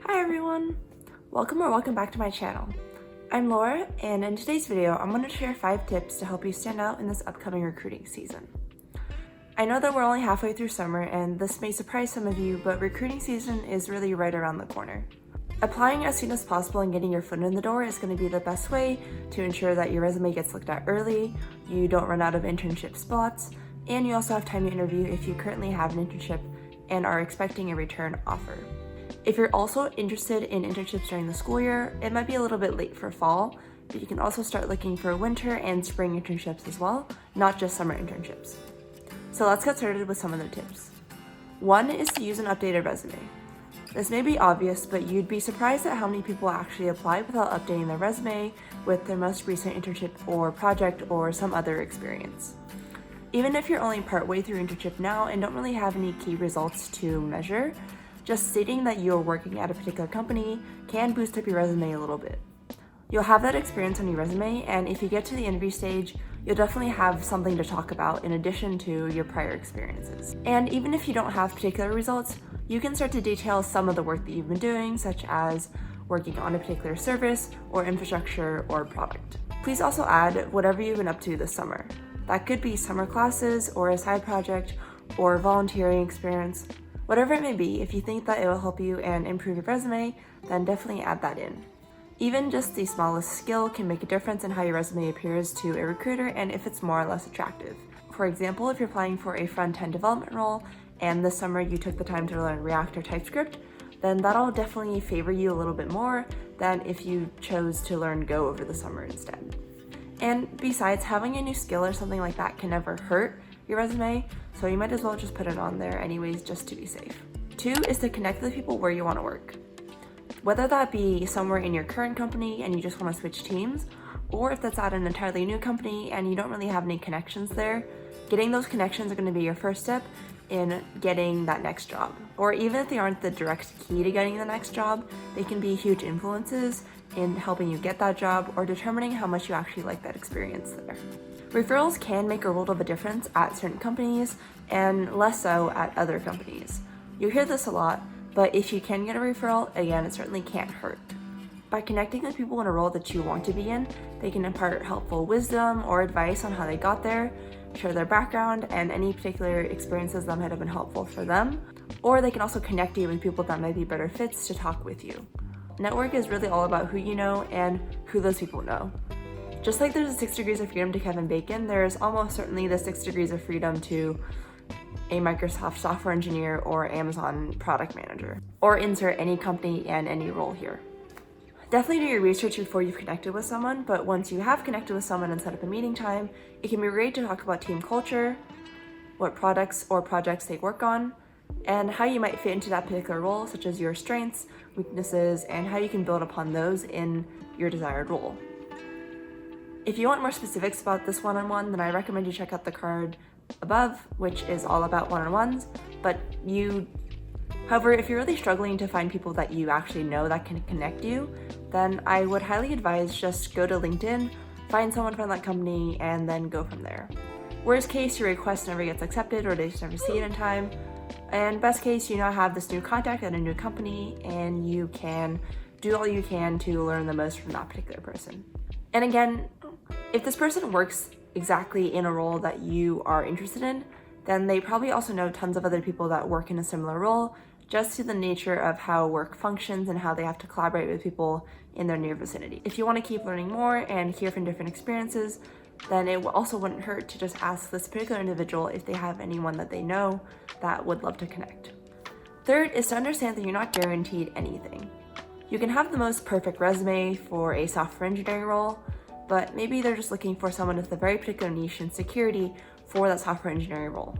Hi everyone! Welcome back to my channel. I'm Laura, and in today's video, I'm going to share 5 tips to help you stand out in this upcoming recruiting season. I know that we're only halfway through summer, and this may surprise some of you, but recruiting season is really right around the corner. Applying as soon as possible and getting your foot in the door is going to be the best way to ensure that your resume gets looked at early, you don't run out of internship spots, and you also have time to interview if you currently have an internship and are expecting a return offer. If you're also interested in internships during the school year, it might be a little bit late for fall, but you can also start looking for winter and spring internships as well, not just summer internships. So let's get started with some of the tips. 1 is to use an updated resume. This may be obvious, but you'd be surprised at how many people actually apply without updating their resume with their most recent internship or project or some other experience. Even if you're only partway through internship now and don't really have any key results to measure, just stating that you're working at a particular company can boost up your resume a little bit. You'll have that experience on your resume, and if you get to the interview stage, you'll definitely have something to talk about in addition to your prior experiences. And even if you don't have particular results, you can start to detail some of the work that you've been doing, such as working on a particular service or infrastructure or product. Please also add whatever you've been up to this summer. That could be summer classes or a side project or volunteering experience. Whatever it may be, if you think that it will help you and improve your resume, then definitely add that in. Even just the smallest skill can make a difference in how your resume appears to a recruiter and if it's more or less attractive. For example, if you're applying for a front-end development role and this summer you took the time to learn React or TypeScript, then that'll definitely favor you a little bit more than if you chose to learn Go over the summer instead. And besides, having a new skill or something like that can never hurt your resume, so you might as well just put it on there anyways just to be safe. 2 is to connect with people where you want to work. Whether that be somewhere in your current company and you just want to switch teams, or if that's at an entirely new company and you don't really have any connections there, getting those connections are going to be your first step in getting that next job. Or even if they aren't the direct key to getting the next job, they can be huge influences in helping you get that job or determining how much you actually like that experience there. Referrals can make a world of a difference at certain companies and less so at other companies. You hear this a lot, but if you can get a referral, again, it certainly can't hurt. By connecting with people in a role that you want to be in, they can impart helpful wisdom or advice on how they got there, share their background and any particular experiences that might have been helpful for them, or they can also connect you with people that might be better fits to talk with you. Network is really all about who you know and who those people know. Just like there's a 6 degrees of freedom to Kevin Bacon, there's almost certainly the 6 degrees of freedom to a Microsoft software engineer or Amazon product manager, or insert any company and any role here. Definitely do your research before you've connected with someone, but once you have connected with someone and set up a meeting time, it can be great to talk about team culture, what products or projects they work on, and how you might fit into that particular role, such as your strengths, weaknesses, and how you can build upon those in your desired role. If you want more specifics about this one-on-one, then I recommend you check out the card above, which is all about one-on-ones. However, if you're really struggling to find people that you actually know that can connect you, then I would highly advise just go to LinkedIn, find someone from that company, and then go from there. Worst case, your request never gets accepted or they just never see it in time. And best case, you now have this new contact at a new company and you can do all you can to learn the most from that particular person. And again, if this person works exactly in a role that you are interested in, then they probably also know tons of other people that work in a similar role, just to the nature of how work functions and how they have to collaborate with people in their near vicinity. If you want to keep learning more and hear from different experiences, then it also wouldn't hurt to just ask this particular individual if they have anyone that they know that would love to connect. 3rd is to understand that you're not guaranteed anything. You can have the most perfect resume for a software engineering role, but maybe they're just looking for someone with a very particular niche in security for that software engineering role.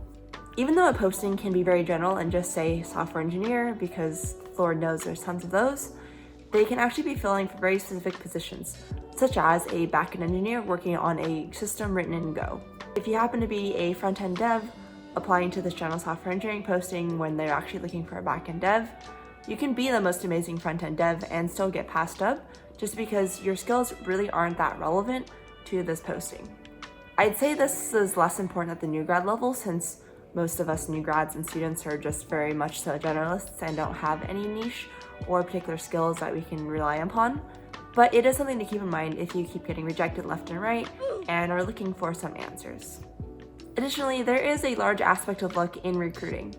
Even though a posting can be very general and just say software engineer, because Lord knows there's tons of those, they can actually be filling for very specific positions, such as a backend engineer working on a system written in Go. If you happen to be a front-end dev applying to this general software engineering posting when they're actually looking for a backend dev, you can be the most amazing front-end dev and still get passed up just because your skills really aren't that relevant to this posting. I'd say this is less important at the new grad level since most of us new grads and students are just very much so generalists and don't have any niche or particular skills that we can rely upon, but it is something to keep in mind if you keep getting rejected left and right and are looking for some answers. Additionally, there is a large aspect of luck in recruiting.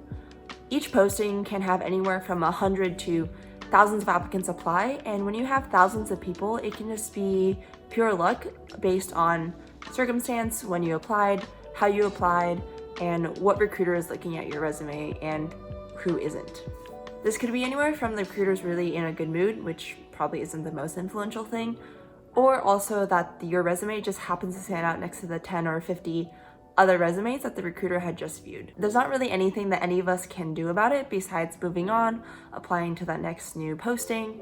Each posting can have anywhere from 100 to thousands of applicants apply, and when you have thousands of people, it can just be pure luck based on circumstance, when you applied, how you applied, and what recruiter is looking at your resume and who isn't. This could be anywhere from the recruiter's really in a good mood, which probably isn't the most influential thing, or also that your resume just happens to stand out next to the 10 or 50 other resumes that the recruiter had just viewed. There's not really anything that any of us can do about it besides moving on, applying to that next new posting,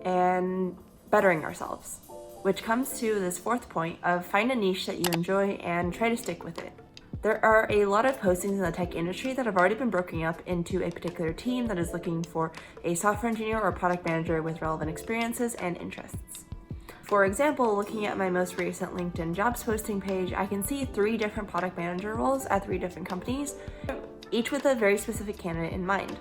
and bettering ourselves. Which comes to this fourth point of find a niche that you enjoy and try to stick with it. There are a lot of postings in the tech industry that have already been broken up into a particular team that is looking for a software engineer or product manager with relevant experiences and interests. For example, looking at my most recent LinkedIn jobs posting page, I can see 3 different product manager roles at 3 different companies, each with a very specific candidate in mind.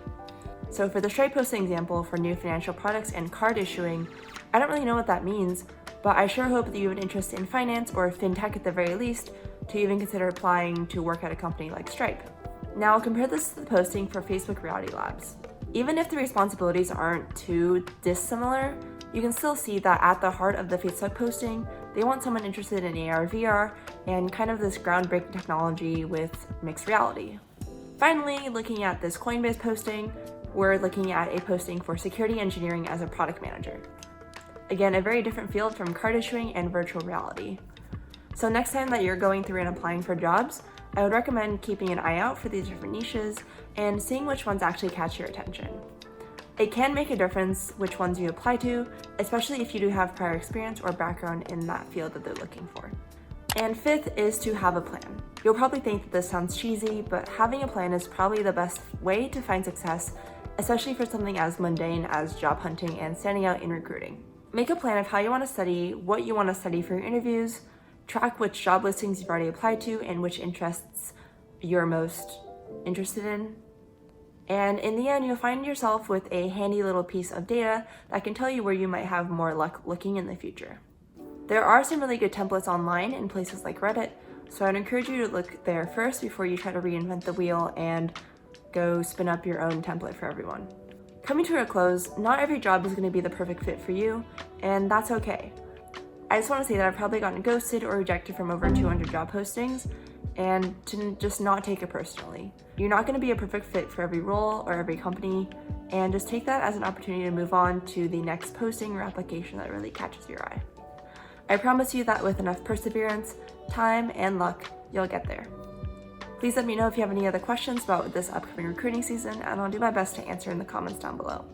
So for the Stripe posting example for new financial products and card issuing, I don't really know what that means, but I sure hope that you have an interest in finance or fintech at the very least to even consider applying to work at a company like Stripe. Now compare this to the posting for Facebook Reality Labs. Even if the responsibilities aren't too dissimilar, you can still see that at the heart of the Facebook posting, they want someone interested in AR, VR, and kind of this groundbreaking technology with mixed reality. Finally, looking at this Coinbase posting, we're looking at a posting for security engineering as a product manager. Again, a very different field from card issuing and virtual reality. So next time that you're going through and applying for jobs, I would recommend keeping an eye out for these different niches and seeing which ones actually catch your attention. It can make a difference which ones you apply to, especially if you do have prior experience or background in that field that they're looking for. And fifth is to have a plan. You'll probably think that this sounds cheesy, but having a plan is probably the best way to find success, especially for something as mundane as job hunting and standing out in recruiting. Make a plan of how you want to study, what you want to study for your interviews, track which job listings you've already applied to and which interests you're most interested in. And in the end, you'll find yourself with a handy little piece of data that can tell you where you might have more luck looking in the future. There are some really good templates online in places like Reddit, so I'd encourage you to look there first before you try to reinvent the wheel and go spin up your own template for everyone. Coming to a close, not every job is going to be the perfect fit for you, and that's okay. I just want to say that I've probably gotten ghosted or rejected from over 200 job postings, and to just not take it personally. You're not going to be a perfect fit for every role or every company, and just take that as an opportunity to move on to the next posting or application that really catches your eye. I promise you that with enough perseverance, time, and luck, you'll get there. Please let me know if you have any other questions about this upcoming recruiting season, and I'll do my best to answer in the comments down below.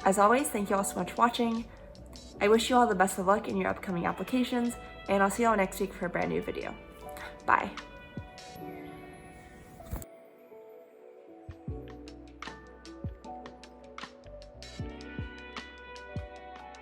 As always, thank you all so much for watching. I wish you all the best of luck in your upcoming applications, and I'll see you all next week for a brand new video. Bye.